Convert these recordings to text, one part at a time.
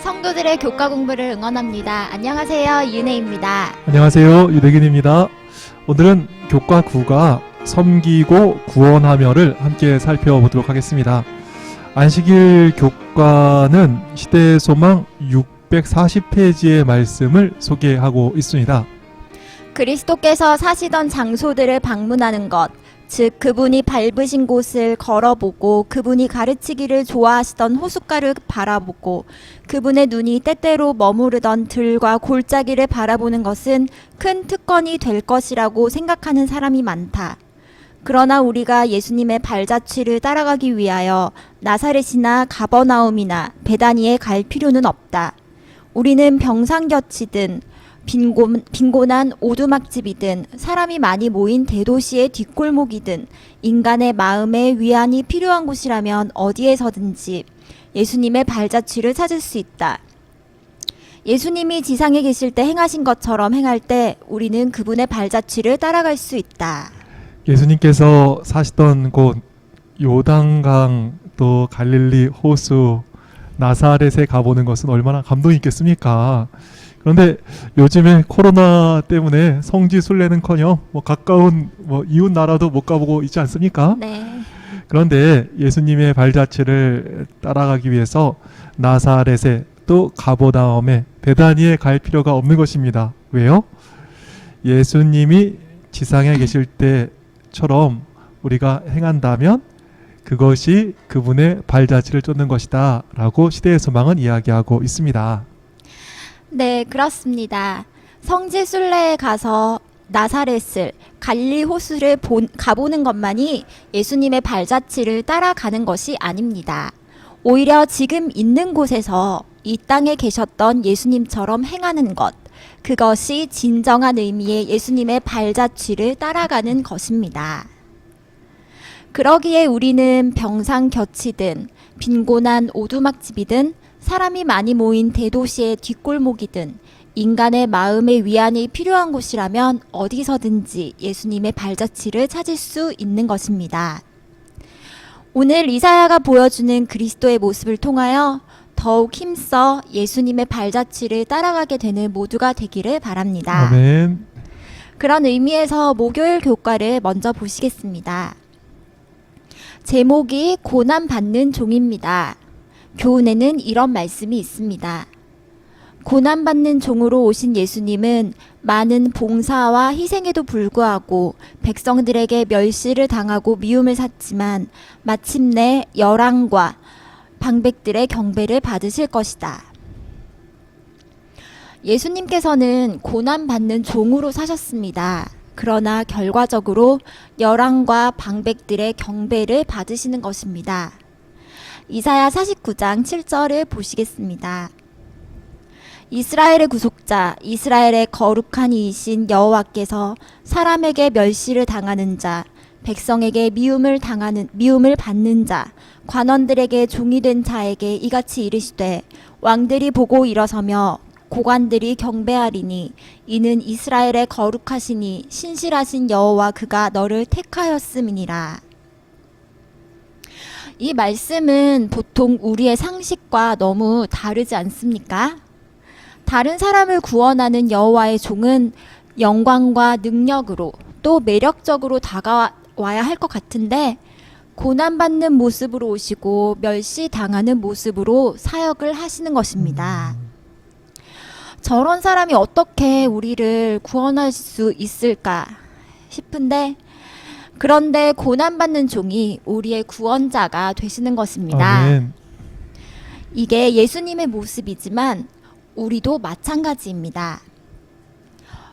성도들의 교과 공부를 응원합니다. 안녕하세요. 윤혜입니다. 안녕하세요. 유대균입니다. 오늘은 교과 9가 섬기고 구원하며를 함께 살펴보도록 하겠습니다. 안식일 교과는 시대의 소망 640페이지의 말씀을 소개하고 있습니다. 그리스도께서 사시던 장소들을 방문하는 것, 즉 그분이 밟으신 곳을 걸어보고 그분이 가르치기를 좋아하시던 호숫가를 바라보고 그분의 눈이 때때로 머무르던 들과 골짜기를 바라보는 것은 큰 특권이 될 것이라고 생각하는 사람이 많다. 그러나 우리가 예수님의 발자취를 따라가기 위하여 나사렛이나 가버나움이나 베다니에 갈 필요는 없다. 우리는 병상곁이든 빈곤한 오두막집이든 사람이 많이 모인 대도시의 뒷골목이든 인간의 마음에 위안이 필요한 곳이라면 어디에서든지 예수님의 발자취를 찾을 수 있다. 예수님이 지상에 계실 때 행하신 것처럼 행할 때 우리는 그분의 발자취를 따라갈 수 있다. 예수님께서 사시던 곳 요단강 또 갈릴리 호수 나사렛에 가보는 것은 얼마나 감동이 있겠습니까? 그런데 요즘에 코로나 때문에 성지 순례는커녕 가까운 이웃 나라도 못 가보고 있지 않습니까? 네. 그런데 예수님의 발자취를 따라가기 위해서 나사렛에 또 가버나움에 베다니에 갈 필요가 없는 것입니다. 왜요? 예수님이 지상에 계실 때처럼 우리가 행한다면 그것이 그분의 발자취를 쫓는 것이다 라고 시대의 소망은 이야기하고 있습니다. 네, 그렇습니다. 성지 순례에 가서 나사렛을 갈릴리 호수를 가보는 것만이 예수님의 발자취를 따라가는 것이 아닙니다. 오히려 지금 있는 곳에서 이 땅에 계셨던 예수님처럼 행하는 것, 그것이 진정한 의미의 예수님의 발자취를 따라가는 것입니다. 그러기에 우리는 병상곁이든 빈곤한 오두막집이든 사람이 많이 모인 대도시의 뒷골목이든 인간의 마음의 위안이 필요한 곳이라면 어디서든지 예수님의 발자취를 찾을 수 있는 것입니다. 오늘 이사야가 보여주는 그리스도의 모습을 통하여 더욱 힘써 예수님의 발자취를 따라가게 되는 모두가 되기를 바랍니다. 아멘. 그런 의미에서 목요일 교과를 먼저 보시겠습니다. 제목이 고난받는 종입니다. 교훈에는 이런 말씀이 있습니다. 고난받는 종으로 오신 예수님은 많은 봉사와 희생에도 불구하고 백성들에게 멸시를 당하고 미움을 샀지만 마침내 열왕과 방백들의 경배를 받으실 것이다. 예수님께서는 고난받는 종으로 사셨습니다. 그러나 결과적으로 열왕과 방백들의 경배를 받으시는 것입니다. 이사야 49장 7절을 보시겠습니다. 이스라엘의 구속자, 이스라엘의 거룩한 이이신 여호와께서 사람에게 멸시를 당하는 자, 백성에게 미움을 받는 자, 관원들에게 종이 된 자에게 이같이 이르시되 왕들이 보고 일어서며 고관들이 경배하리니 이는 이스라엘의 거룩하시니 신실하신 여호와 그가 너를 택하였음이니라. 이 말씀은 보통 우리의 상식과 너무 다르지 않습니까? 다른 사람을 구원하는 여호와의 종은 영광과 능력으로 또 매력적으로 다가와야 할 것 같은데 고난받는 모습으로 오시고 멸시당하는 모습으로 사역을 하시는 것입니다. 저런 사람이 어떻게 우리를 구원할 수 있을까 싶은데 그런데 고난받는 종이 우리의 구원자가 되시는 것입니다. 아멘. 이게 예수님의 모습이지만 우리도 마찬가지입니다.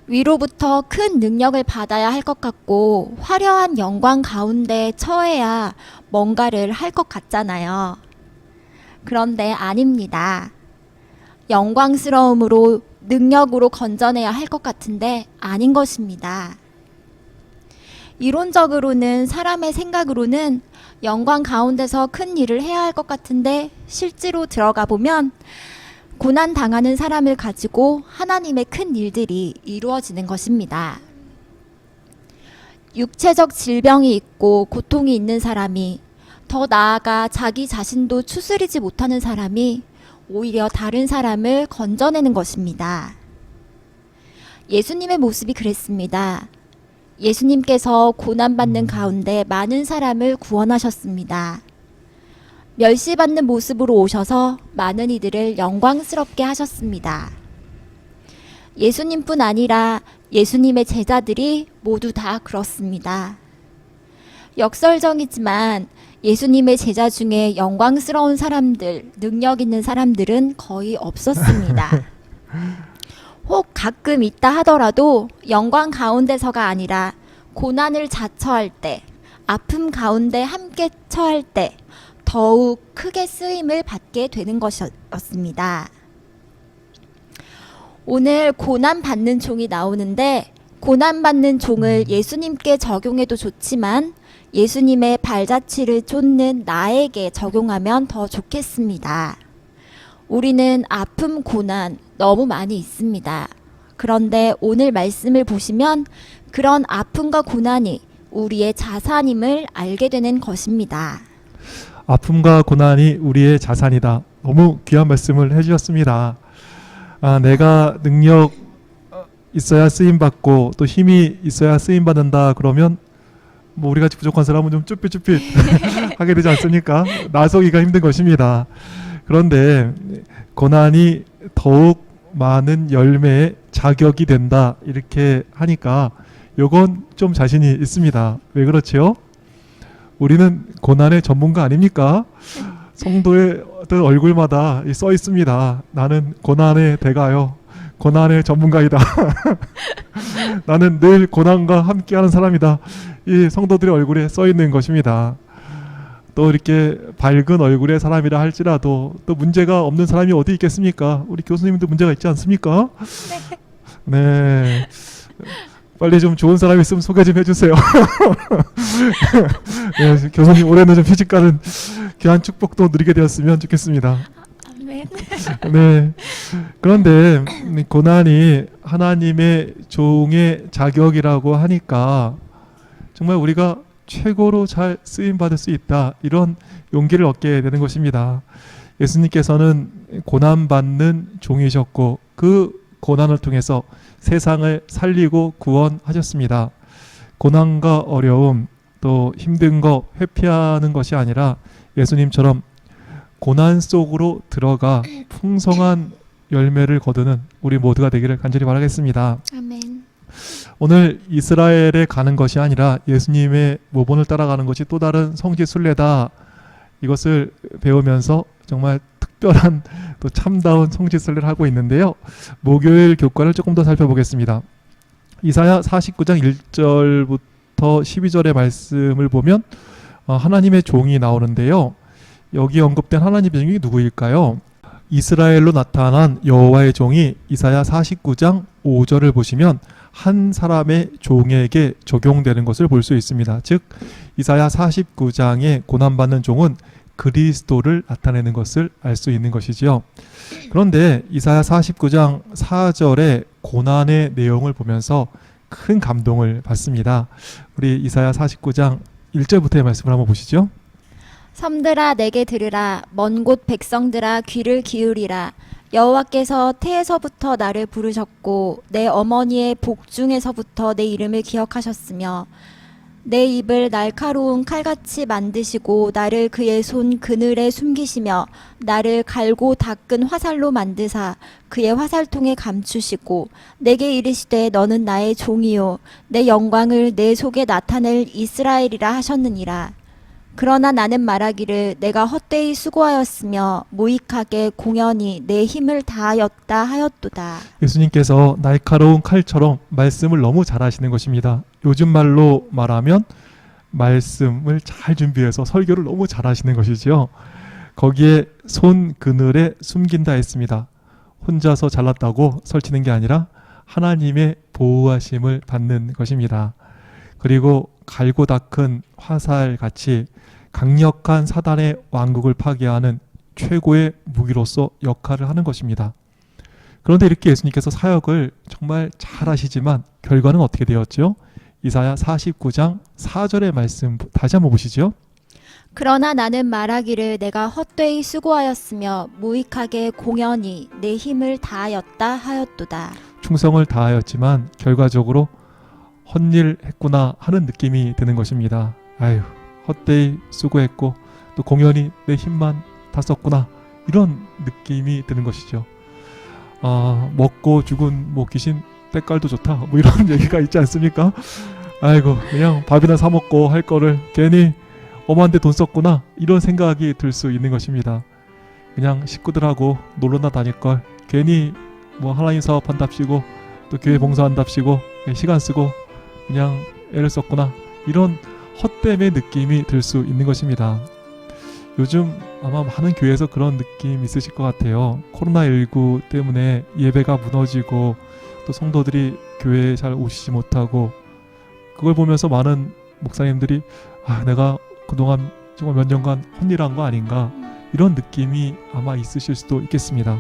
위로부터 큰 능력을 받아야 할 것 같고 화려한 영광 가운데 처해야 뭔가를 할 것 같잖아요. 그런데 아닙니다. 영광스러움으로 능력으로 건져내야 할 것 같은데 아닌 것입니다. 이론적으로는 사람의 생각으로는 영광 가운데서 큰 일을 해야 할 것 같은데 실제로 들어가 보면 고난 당하는 사람을 가지고 하나님의 큰 일들이 이루어지는 것입니다. 육체적 질병이 있고 고통이 있는 사람이 더 나아가 자기 자신도 추스리지 못하는 사람이 오히려 다른 사람을 건져내는 것입니다. 예수님의 모습이 그랬습니다. 예수님께서 고난받는 가운데 많은 사람을 구원하셨습니다. 멸시받는 모습으로 오셔서 많은 이들을 영광스럽게 하셨습니다. 예수님뿐 아니라 예수님의 제자들이 모두 다 그렇습니다. 역설적이지만 예수님의 제자 중에 영광스러운 사람들, 능력 있는 사람들은 거의 없었습니다. 혹 가끔 있다 하더라도 영광 가운데서가 아니라 고난을 자처할 때, 아픔 가운데 함께 처할 때 더욱 크게 쓰임을 받게 되는 것이었습니다. 오늘 고난받는 종이 나오는데 고난받는 종을 예수님께 적용해도 좋지만 예수님의 발자취를 쫓는 나에게 적용하면 더 좋겠습니다. 우리는 아픔, 고난 너무 많이 있습니다. 그런데 오늘 말씀을 보시면 그런 아픔과 고난이 우리의 자산임을 알게 되는 것입니다. 아픔과 고난이 우리의 자산이다. 너무 귀한 말씀을 해주셨습니다. 내가 능력 있어야 쓰임받고 또 힘이 있어야 쓰임받는다 그러면 뭐 우리같이 부족한 사람은 좀 쭈삣쭈삣 하게 되지 않습니까? 나서기가 힘든 것입니다. 그런데 고난이 더욱 많은 열매의 자격이 된다 이렇게 하니까 요건 좀 자신이 있습니다. 왜 그렇지요? 우리는 고난의 전문가 아닙니까? 성도의 어떤 얼굴마다 써 있습니다. 나는 고난의 대가요. 고난의 전문가이다. 나는 늘 고난과 함께하는 사람이다. 이 성도들의 얼굴에 써 있는 것입니다. 또 이렇게 밝은 얼굴의 사람이라 할지라도 또 문제가 없는 사람이 어디 있겠습니까? 우리 교수님도 문제가 있지 않습니까? 네. 빨리 좀 좋은 사람이 있으면 소개 좀 해주세요. 네, 교수님 올해는 좀 휴직 가는 귀한 축복도 누리게 되었으면 좋겠습니다. 아멘. 네. 그런데 고난이 하나님의 종의 자격이라고 하니까 정말 우리가 최고로 잘 쓰임 받을 수 있다 이런 용기를 얻게 되는 것입니다. 예수님께서는 고난받는 종이셨고 그 고난을 통해서 세상을 살리고 구원하셨습니다. 고난과 어려움 또 힘든 거 회피하는 것이 아니라 예수님처럼 고난 속으로 들어가 풍성한 열매를 거두는 우리 모두가 되기를 간절히 바라겠습니다. 아멘. 오늘 이스라엘에 가는 것이 아니라 예수님의 모본을 따라가는 것이 또 다른 성지 순례다. 이것을 배우면서 정말 특별한 또 참다운 성지 순례를 하고 있는데요. 목요일 교과를 조금 더 살펴보겠습니다. 이사야 49장 1절부터 12절의 말씀을 보면 하나님의 종이 나오는데요. 여기 언급된 하나님의 종이 누구일까요? 이스라엘로 나타난 여호와의 종이 이사야 49장 5절을 보시면 한 사람의 종에게 적용되는 것을 볼 수 있습니다. 즉 이사야 49장의 고난받는 종은 그리스도를 나타내는 것을 알 수 있는 것이지요. 그런데 이사야 49장 4절의 고난의 내용을 보면서 큰 감동을 받습니다. 우리 이사야 49장 1절부터의 말씀을 한번 보시죠. 섬들아 내게 들으라. 먼 곳 백성들아 귀를 기울이라. 여호와께서 태에서부터 나를 부르셨고 내 어머니의 복중에서부터 내 이름을 기억하셨으며 내 입을 날카로운 칼같이 만드시고 나를 그의 손 그늘에 숨기시며 나를 갈고 닦은 화살로 만드사 그의 화살통에 감추시고 내게 이르시되 너는 나의 종이요 내 영광을 내 속에 나타낼 이스라엘이라 하셨느니라. 그러나 나는 말하기를 내가 헛되이 수고하였으며 무익하게 공연히 내 힘을 다하였다 하였도다. 예수님께서 날카로운 칼처럼 말씀을 너무 잘하시는 것입니다. 요즘 말로 말하면 말씀을 잘 준비해서 설교를 너무 잘하시는 것이지요. 거기에 손 그늘에 숨긴다 했습니다. 혼자서 잘났다고 설치는 게 아니라 하나님의 보호하심을 받는 것입니다. 그리고 갈고 닦은 화살같이 강력한 사단의 왕국을 파괴하는 최고의 무기로서 역할을 하는 것입니다. 그런데 이렇게 예수님께서 사역을 정말 잘 하시지만 결과는 어떻게 되었죠? 이사야 49장 4절의 말씀 다시 한번 보시죠. 그러나 나는 말하기를 내가 헛되이 수고하였으며 무익하게 공연히 내 힘을 다하였다 하였도다. 충성을 다하였지만 결과적으로 헛일 했구나 하는 느낌이 드는 것입니다. 아유, 헛되이 수고했고 또 공연히 내 힘만 다 썼구나 이런 느낌이 드는 것이죠. 먹고 죽은 뭐 귀신 때깔도 좋다 뭐 이런 얘기가 있지 않습니까? 아이고, 그냥 밥이나 사 먹고 할 거를 괜히 엄한데 돈 썼구나 이런 생각이 들 수 있는 것입니다. 그냥 식구들하고 놀러나 다닐 걸 괜히 뭐 하나님 사업한답시고 또 교회 봉사한답시고 시간 쓰고 그냥 애를 썼구나 이런 헛됨의 느낌이 들 수 있는 것입니다. 요즘 아마 많은 교회에서 그런 느낌 있으실 것 같아요. 코로나19 때문에 예배가 무너지고 또 성도들이 교회에 잘 오시지 못하고 그걸 보면서 많은 목사님들이 내가 그동안 정말 몇 년간 헛일한 거 아닌가 이런 느낌이 아마 있으실 수도 있겠습니다.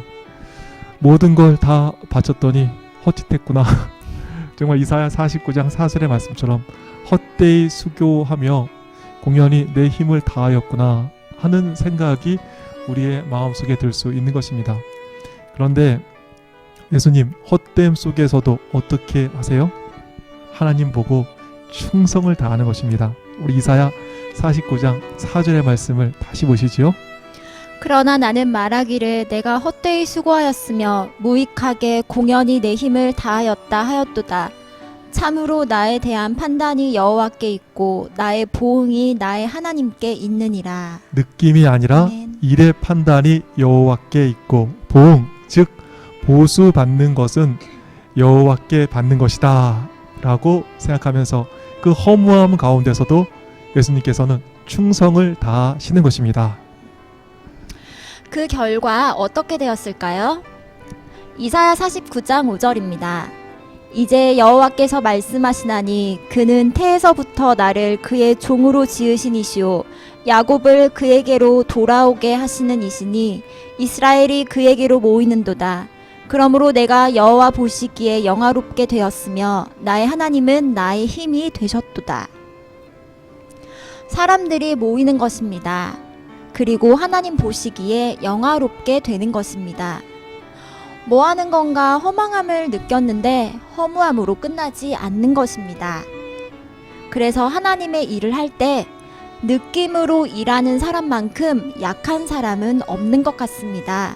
모든 걸 다 바쳤더니 헛짓했구나. 정말 이사야 49장 4절의 말씀처럼 헛되이 수고하며 공연히 내 힘을 다하였구나 하는 생각이 우리의 마음속에 들 수 있는 것입니다. 그런데 예수님 헛됨 속에서도 어떻게 하세요? 하나님 보고 충성을 다하는 것입니다. 우리 이사야 49장 4절의 말씀을 다시 보시지요. 그러나 나는 말하기를 내가 헛되이 수고하였으며 무익하게 공연히 내 힘을 다하였다 하였도다. 참으로 나에 대한 판단이 여호와께 있고 나의 보응이 나의 하나님께 있느니라. 느낌이 아니라 아멘. 일의 판단이 여호와께 있고 보응 즉 보수받는 것은 여호와께 받는 것이다 라고 생각하면서 그 허무함 가운데서도 예수님께서는 충성을 다하시는 것입니다. 그 결과 어떻게 되었을까요? 이사야 49장 5절입니다. 이제 여호와께서 말씀하시나니 그는 태에서부터 나를 그의 종으로 지으신 이시오 야곱을 그에게로 돌아오게 하시는 이시니 이스라엘이 그에게로 모이는도다. 그러므로 내가 여호와 보시기에 영화롭게 되었으며 나의 하나님은 나의 힘이 되셨도다. 사람들이 모이는 것입니다. 그리고 하나님 보시기에 영화롭게 되는 것입니다. 뭐 하는 건가 허망함을 느꼈는데 허무함으로 끝나지 않는 것입니다. 그래서 하나님의 일을 할 때 느낌으로 일하는 사람만큼 약한 사람은 없는 것 같습니다.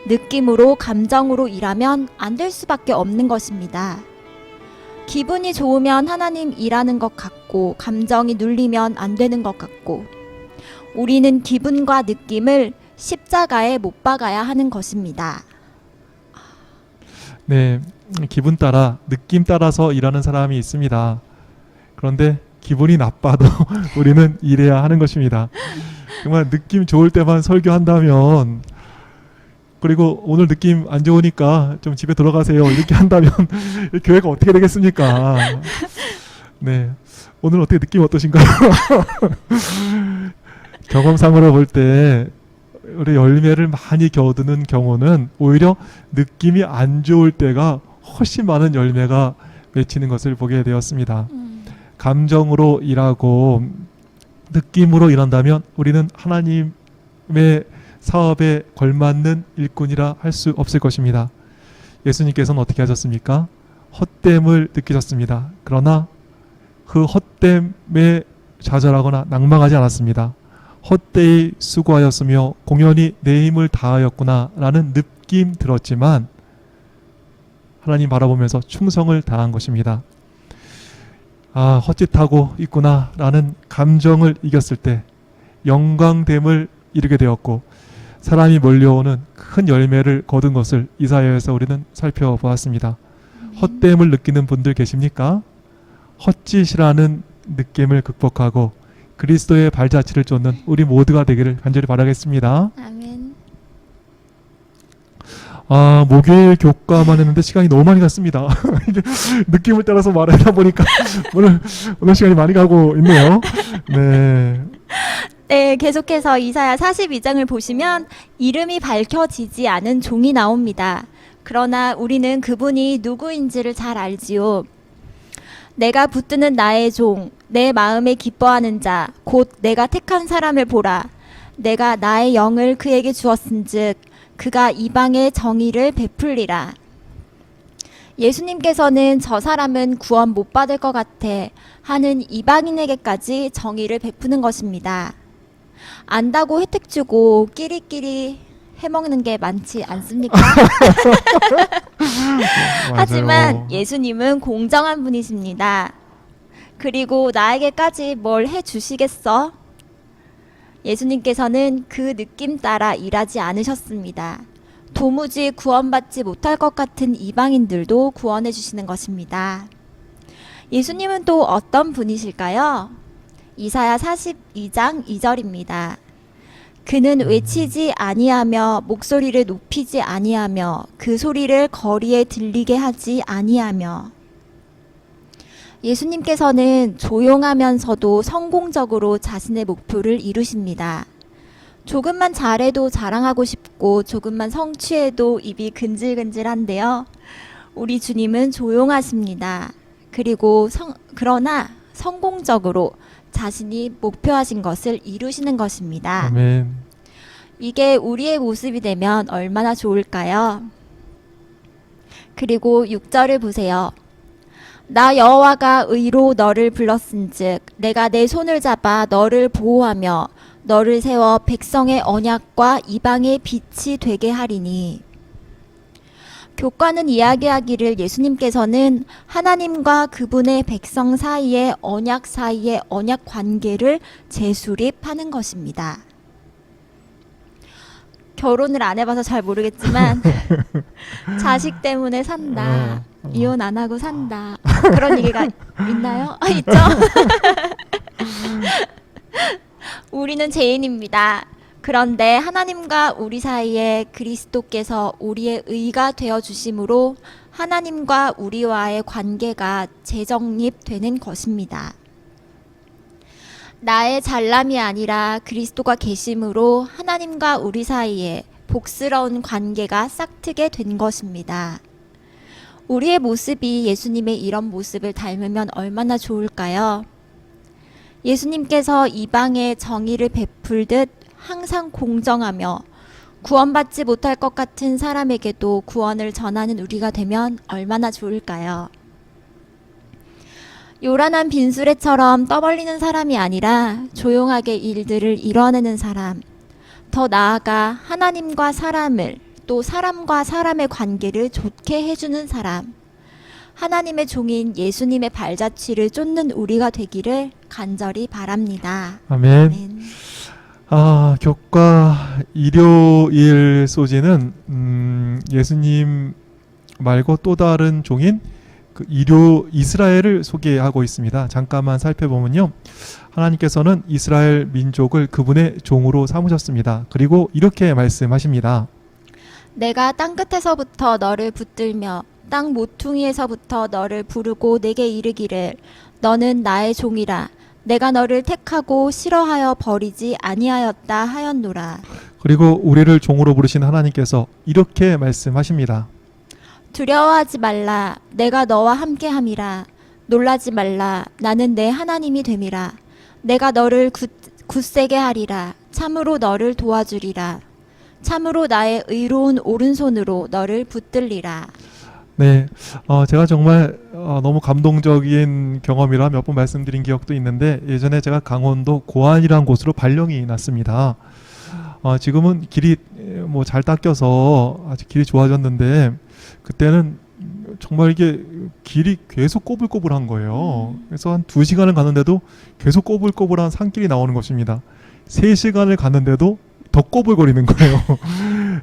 느낌으로 감정으로 일하면 안 될 수밖에 없는 것입니다. 기분이 좋으면 하나님 일하는 것 같고 감정이 눌리면 안 되는 것 같고 우리는 기분과 느낌을 십자가에 못 박아야 하는 것입니다. 네, 기분 따라 느낌 따라서 일하는 사람이 있습니다. 그런데 기분이 나빠도 우리는 일해야 하는 것입니다. 정말 느낌 좋을 때만 설교한다면 그리고 오늘 느낌 안 좋으니까 좀 집에 들어가세요 이렇게 한다면 교회가 어떻게 되겠습니까? 네, 오늘 어떻게 느낌 어떠신가요? 경험상으로 볼 때 우리 열매를 많이 겨두는 경우는 오히려 느낌이 안 좋을 때가 훨씬 많은 열매가 맺히는 것을 보게 되었습니다. 감정으로 일하고 느낌으로 일한다면 우리는 하나님의 사업에 걸맞는 일꾼이라 할 수 없을 것입니다. 예수님께서는 어떻게 하셨습니까? 헛됨을 느끼셨습니다. 그러나 그 헛됨에 좌절하거나 낭망하지 않았습니다. 헛되이 수고하였으며 공연히 내 힘을 다하였구나 라는 느낌 들었지만 하나님 바라보면서 충성을 다한 것입니다. 헛짓하고 있구나 라는 감정을 이겼을 때 영광됨을 이루게 되었고 사람이 몰려오는 큰 열매를 거둔 것을 이사야에서 우리는 살펴보았습니다. 헛됨을 느끼는 분들 계십니까? 헛짓이라는 느낌을 극복하고 그리스도의 발자취를 쫓는 우리 모두가 되기를 간절히 바라겠습니다. 아멘. 목요일 교과만 했는데 시간이 너무 많이 갔습니다. 이게 느낌을 따라서 말하다 보니까 오늘 시간이 많이 가고 있네요. 네. 네, 계속해서 이사야 42장을 보시면 이름이 밝혀지지 않은 종이 나옵니다. 그러나 우리는 그분이 누구인지를 잘 알지요. 내가 붙드는 나의 종, 내 마음에 기뻐하는 자 곧 내가 택한 사람을 보라. 내가 나의 영을 그에게 주었은즉 그가 이방의 정의를 베풀리라. 예수님께서는 저 사람은 구원 못 받을 것 같아 하는 이방인에게까지 정의를 베푸는 것입니다. 안다고 혜택 주고 끼리끼리 해먹는 게 많지 않습니까? 하지만 예수님은 공정한 분이십니다. 그리고 나에게까지 뭘 해주시겠어? 예수님께서는 그 느낌 따라 일하지 않으셨습니다. 도무지 구원받지 못할 것 같은 이방인들도 구원해 주시는 것입니다. 예수님은 또 어떤 분이실까요? 이사야 42장 2절입니다. 그는 외치지 아니하며 목소리를 높이지 아니하며 그 소리를 거리에 들리게 하지 아니하며. 예수님께서는 조용하면서도 성공적으로 자신의 목표를 이루십니다. 조금만 잘해도 자랑하고 싶고 조금만 성취해도 입이 근질근질한데요. 우리 주님은 조용하십니다. 그리고 그러나 성공적으로 자신이 목표하신 것을 이루시는 것입니다. 아멘. 이게 우리의 모습이 되면 얼마나 좋을까요? 그리고 6절을 보세요. 나 여호와가 의로 너를 불렀은즉 내가 내 손을 잡아 너를 보호하며 너를 세워 백성의 언약과 이방의 빛이 되게 하리니. 교과는 이야기하기를 예수님께서는 하나님과 그분의 백성 사이의 언약 관계를 재수립하는 것입니다. 결혼을 안 해봐서 잘 모르겠지만 자식 때문에 산다. 이혼 안 하고 산다. 그런 얘기가 있나요? 있죠? 우리는 죄인입니다. 그런데 하나님과 우리 사이에 그리스도께서 우리의 의가 되어 주심으로 하나님과 우리와의 관계가 재정립되는 것입니다. 나의 잘남이 아니라 그리스도가 계심으로 하나님과 우리 사이에 복스러운 관계가 싹트게 된 것입니다. 우리의 모습이 예수님의 이런 모습을 닮으면 얼마나 좋을까요? 예수님께서 이방의 정의를 베풀듯 항상 공정하며 구원받지 못할 것 같은 사람에게도 구원을 전하는 우리가 되면 얼마나 좋을까요? 요란한 빈수레처럼 떠벌리는 사람이 아니라 조용하게 일들을 이뤄내는 사람, 더 나아가 하나님과 사람을 또 사람과 사람의 관계를 좋게 해주는 사람, 하나님의 종인 예수님의 발자취를 쫓는 우리가 되기를 간절히 바랍니다. 아멘. 아멘. 교과 일요일 소지는 예수님 말고 또 다른 종인 그 이스라엘을 소개하고 있습니다. 잠깐만 살펴보면요. 하나님께서는 이스라엘 민족을 그분의 종으로 삼으셨습니다. 그리고 이렇게 말씀하십니다. 내가 땅끝에서부터 너를 붙들며 땅 모퉁이에서부터 너를 부르고 내게 이르기를 너는 나의 종이라 내가 너를 택하고 싫어하여 버리지 아니하였다 하였노라. 그리고 우리를 종으로 부르신 하나님께서 이렇게 말씀하십니다. 두려워하지 말라 내가 너와 함께함이라. 놀라지 말라 나는 내 하나님이 됨이라. 내가 너를 굳세게 하리라. 참으로 너를 도와주리라. 참으로 나의 의로운 오른손으로 너를 붙들리라. 네, 제가 정말 너무 감동적인 경험이라 몇 번 말씀드린 기억도 있는데 예전에 제가 강원도 고안이라는 곳으로 발령이 났습니다. 지금은 길이 뭐 잘 닦여서 아주 길이 좋아졌는데 그때는 정말 이게 길이 계속 꼬불꼬불한 거예요. 그래서 한 2시간을 갔는데도 계속 꼬불꼬불한 산길이 나오는 것입니다. 3시간을 갔는데도 더 꼬불거리는 거예요.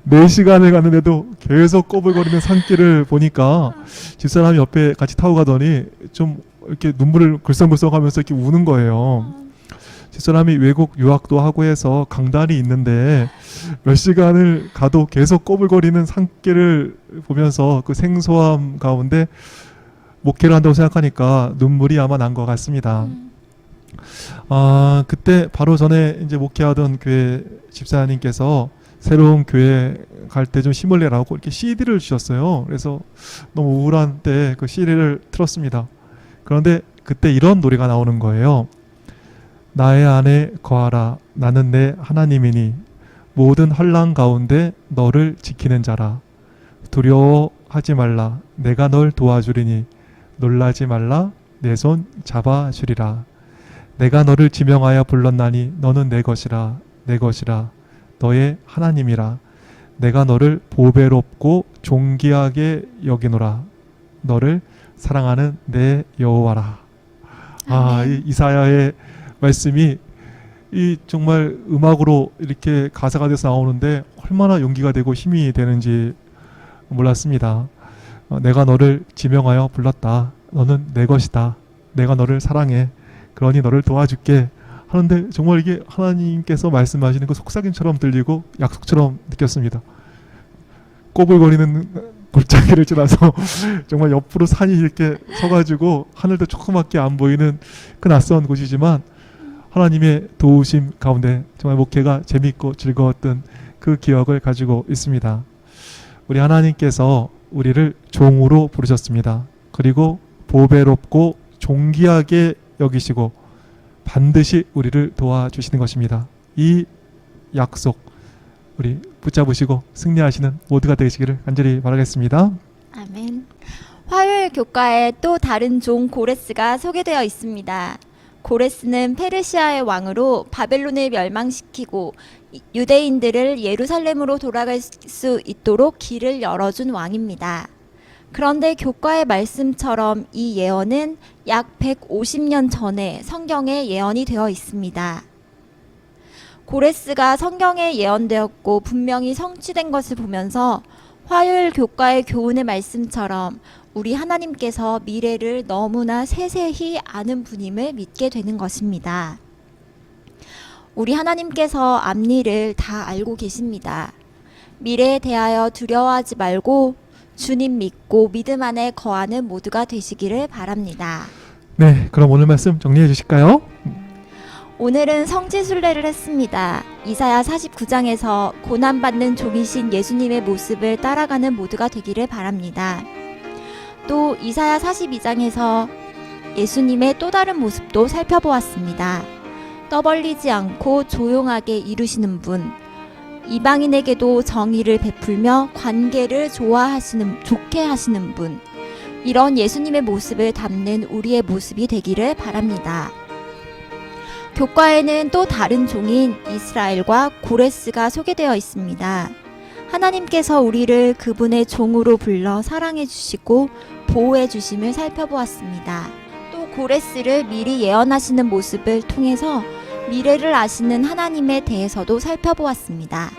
4시간을 갔는데도 계속 꼬불거리는 산길을 보니까 집사람이 옆에 같이 타고 가더니 좀 이렇게 눈물을 글썽글썽하면서 이렇게 우는 거예요. 집사람이 외국 유학도 하고 해서 강단이 있는데 몇 시간을 가도 계속 꼬불거리는 산길을 보면서 그 생소함 가운데 목회를 한다고 생각하니까 눈물이 아마 난 것 같습니다. 그때 바로 전에 이제 목회하던 교회 집사님께서 새로운 교회 갈 때 좀 힘을 내라고 이렇게 CD를 주셨어요. 그래서 너무 우울한 때 그 CD를 틀었습니다. 그런데 그때 이런 노래가 나오는 거예요. 나의 안에 거하라. 나는 내 하나님이니 모든 환난 가운데 너를 지키는 자라. 두려워하지 말라. 내가 널 도와주리니 놀라지 말라. 내 손 잡아주리라. 내가 너를 지명하여 불렀나니 너는 내 것이라. 내 것이라. 너의 하나님이라. 내가 너를 보배롭고 존귀하게 여기노라. 너를 사랑하는 내 여호와라. 이 이사야의 말씀이 이 정말 음악으로 이렇게 가사가 돼서 나오는데 얼마나 용기가 되고 힘이 되는지 몰랐습니다. 내가 너를 지명하여 불렀다. 너는 내 것이다. 내가 너를 사랑해. 그러니 너를 도와줄게. 하는데 정말 이게 하나님께서 말씀하시는 그 속삭임처럼 들리고 약속처럼 느꼈습니다. 꼬불거리는 골짜기를 지나서 정말 옆으로 산이 이렇게 서가지고 하늘도 조그맣게 안 보이는 그 낯선 곳이지만 하나님의 도우심 가운데 정말 목회가 재밌고 즐거웠던 그 기억을 가지고 있습니다. 우리 하나님께서 우리를 종으로 부르셨습니다. 그리고 보배롭고 존귀하게 여기시고 반드시 우리를 도와주시는 것입니다. 이 약속 우리 붙잡으시고 승리하시는 모두가 되시기를 간절히 바라겠습니다. 아멘. 화요일 교과에 또 다른 종 고레스가 소개되어 있습니다. 고레스는 페르시아의 왕으로 바벨론을 멸망시키고 유대인들을 예루살렘으로 돌아갈 수 있도록 길을 열어준 왕입니다. 그런데 교과의 말씀처럼 이 예언은 약 150년 전에 성경에 예언이 되어 있습니다. 고레스가 성경에 예언되었고 분명히 성취된 것을 보면서 화요일 교과의 교훈의 말씀처럼 우리 하나님께서 미래를 너무나 세세히 아는 분임을 믿게 되는 것입니다. 우리 하나님께서 앞일을 다 알고 계십니다. 미래에 대하여 두려워하지 말고 주님 믿고 믿음 안에 거하는 모두가 되시기를 바랍니다. 네, 그럼 오늘 말씀 정리해 주실까요? 오늘은 성지순례를 했습니다. 이사야 49장에서 고난받는 종이신 예수님의 모습을 따라가는 모두가 되기를 바랍니다. 또 이사야 42장에서 예수님의 또 다른 모습도 살펴보았습니다. 떠벌리지 않고 조용하게 이루시는 분, 이방인에게도 정의를 베풀며 관계를 좋게 하시는 분, 이런 예수님의 모습을 담는 우리의 모습이 되기를 바랍니다. 교과에는 또 다른 종인 이스라엘과 고레스가 소개되어 있습니다. 하나님께서 우리를 그분의 종으로 불러 사랑해 주시고 보호해 주심을 살펴보았습니다. 또 고레스를 미리 예언하시는 모습을 통해서 미래를 아시는 하나님에 대해서도 살펴보았습니다.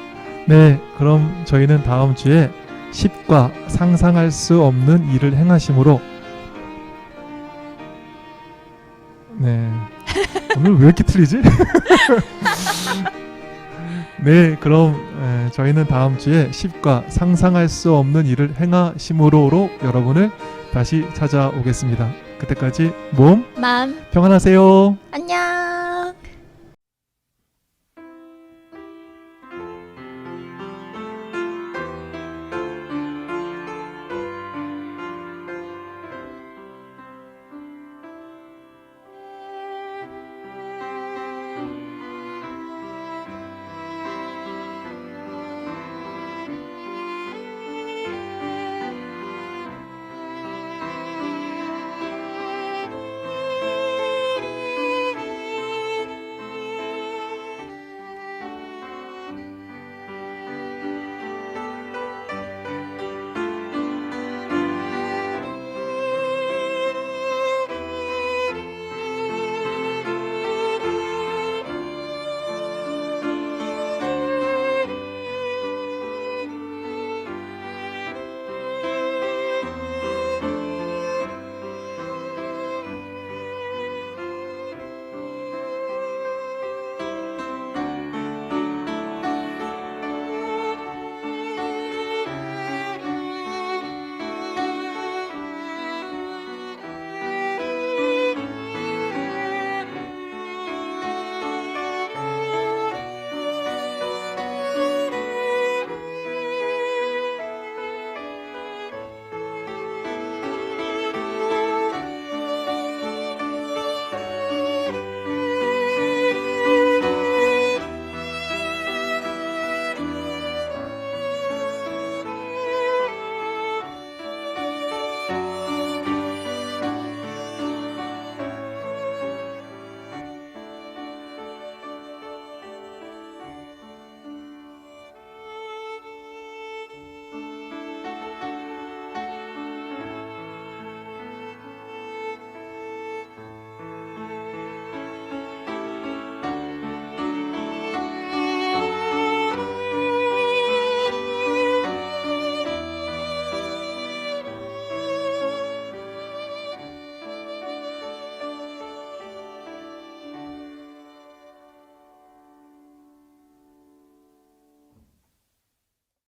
네, 그럼 저희는 다음 주에 10과 상상할 수 없는 일을 행하심으로 네, 오늘 왜 이렇게 틀리지? 네, 그럼 저희는 다음 주에 10과 상상할 수 없는 일을 행하심으로로 여러분을 다시 찾아오겠습니다. 그때까지 몸 마음 평안하세요. 안녕.